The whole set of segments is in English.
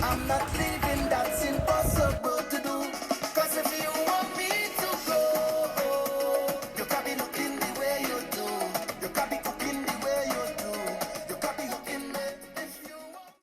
I'm not leaving, that's impossible to do. Cause if you want me to go, you can't be looking the way you do. You can't be cooking the way you do. You can't be looking me if you want.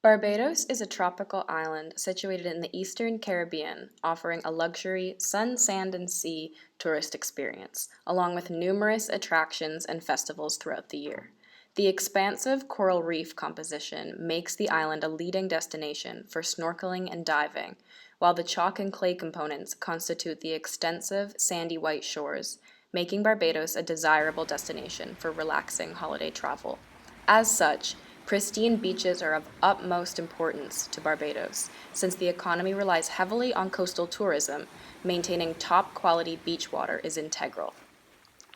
Barbados is a tropical island situated in the Eastern Caribbean, offering a luxury sun, sand, and sea tourist experience, along with numerous attractions and festivals throughout the year. The expansive coral reef composition makes the island a leading destination for snorkeling and diving, while the chalk and clay components constitute the extensive sandy white shores, making Barbados a desirable destination for relaxing holiday travel. As such, pristine beaches are of utmost importance to Barbados, since the economy relies heavily on coastal tourism. Maintaining top quality beach water is integral.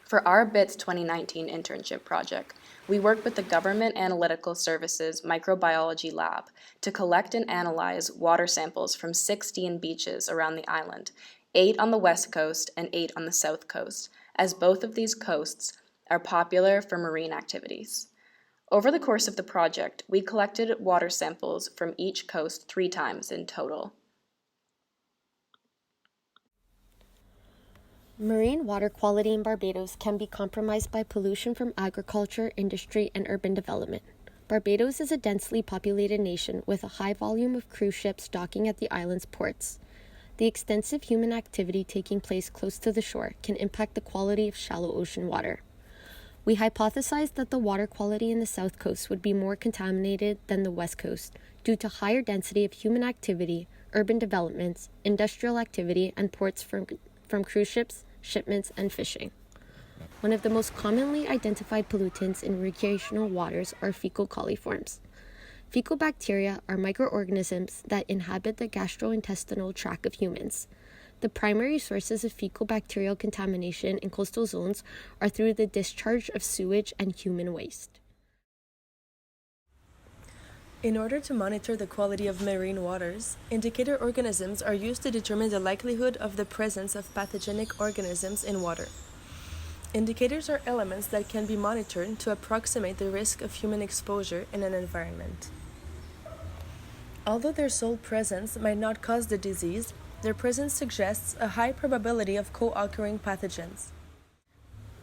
For our BITS 2019 internship project, we worked with the Government Analytical Services Microbiology Lab to collect and analyze water samples from 16 beaches around the island, 8 on the west coast and 8 on the south coast, as both of these coasts are popular for marine activities. Over the course of the project, we collected water samples from each coast 3 times in total. Marine water quality in Barbados can be compromised by pollution from agriculture, industry, and urban development. Barbados is a densely populated nation with a high volume of cruise ships docking at the island's ports. The extensive human activity taking place close to the shore can impact the quality of shallow ocean water. We hypothesized that the water quality in the south coast would be more contaminated than the west coast due to higher density of human activity, urban developments, industrial activity, and ports from cruise ships, shipments, and fishing. One of the most commonly identified pollutants in recreational waters are fecal coliforms. Fecal bacteria are microorganisms that inhabit the gastrointestinal tract of humans. The primary sources of fecal bacterial contamination in coastal zones are through the discharge of sewage and human waste. In order to monitor the quality of marine waters, indicator organisms are used to determine the likelihood of the presence of pathogenic organisms in water. Indicators are elements that can be monitored to approximate the risk of human exposure in an environment. Although their sole presence might not cause the disease, their presence suggests a high probability of co-occurring pathogens.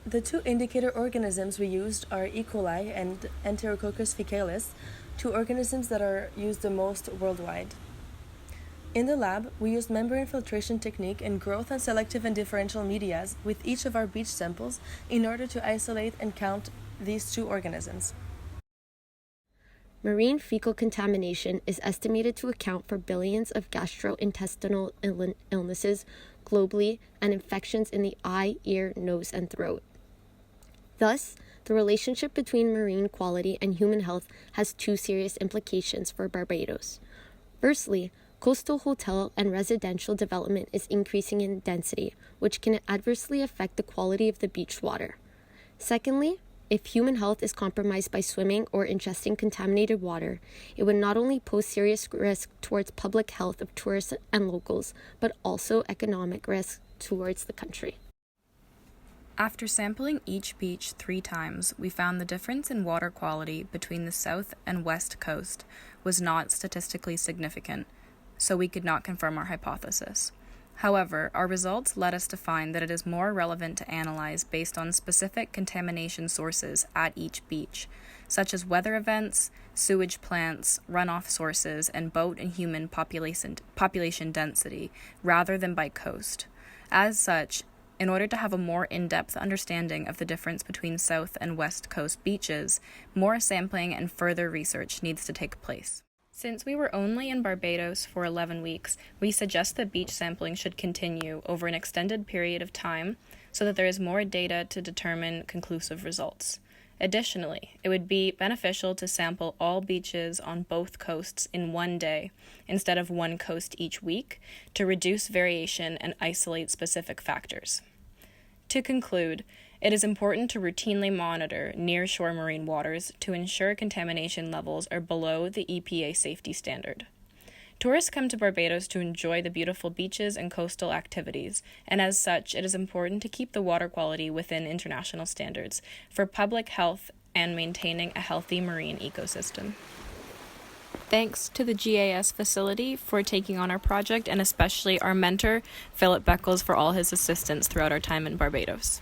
The 2 indicator organisms we used are E. coli and Enterococcus faecalis, 2 organisms that are used the most worldwide. In the lab, we used membrane filtration technique in growth and selective and differential medias with each of our beach samples in order to isolate and count these 2 organisms. Marine fecal contamination is estimated to account for billions of gastrointestinal illnesses globally and infections in the eye, ear, nose, and throat. Thus, the relationship between marine quality and human health has 2 serious implications for Barbados. Firstly, coastal hotel and residential development is increasing in density, which can adversely affect the quality of the beach water. Secondly, if human health is compromised by swimming or ingesting contaminated water, it would not only pose serious risk towards public health of tourists and locals, but also economic risk towards the country. After sampling each beach 3 times, we found the difference in water quality between the south and west coast was not statistically significant, so we could not confirm our hypothesis. However, our results led us to find that it is more relevant to analyze based on specific contamination sources at each beach, such as weather events, sewage plants, runoff sources, and boat and human population density, rather than by coast. As such, in order to have a more in-depth understanding of the difference between south and west coast beaches, more sampling and further research needs to take place. Since we were only in Barbados for 11 weeks, we suggest that beach sampling should continue over an extended period of time so that there is more data to determine conclusive results. Additionally, it would be beneficial to sample all beaches on both coasts in one day instead of one coast each week to reduce variation and isolate specific factors. To conclude, it is important to routinely monitor near-shore marine waters to ensure contamination levels are below the EPA safety standard. Tourists come to Barbados to enjoy the beautiful beaches and coastal activities, and as such, it is important to keep the water quality within international standards for public health and maintaining a healthy marine ecosystem. Thanks to the GAS facility for taking on our project, and especially our mentor, Philip Beckles, for all his assistance throughout our time in Barbados.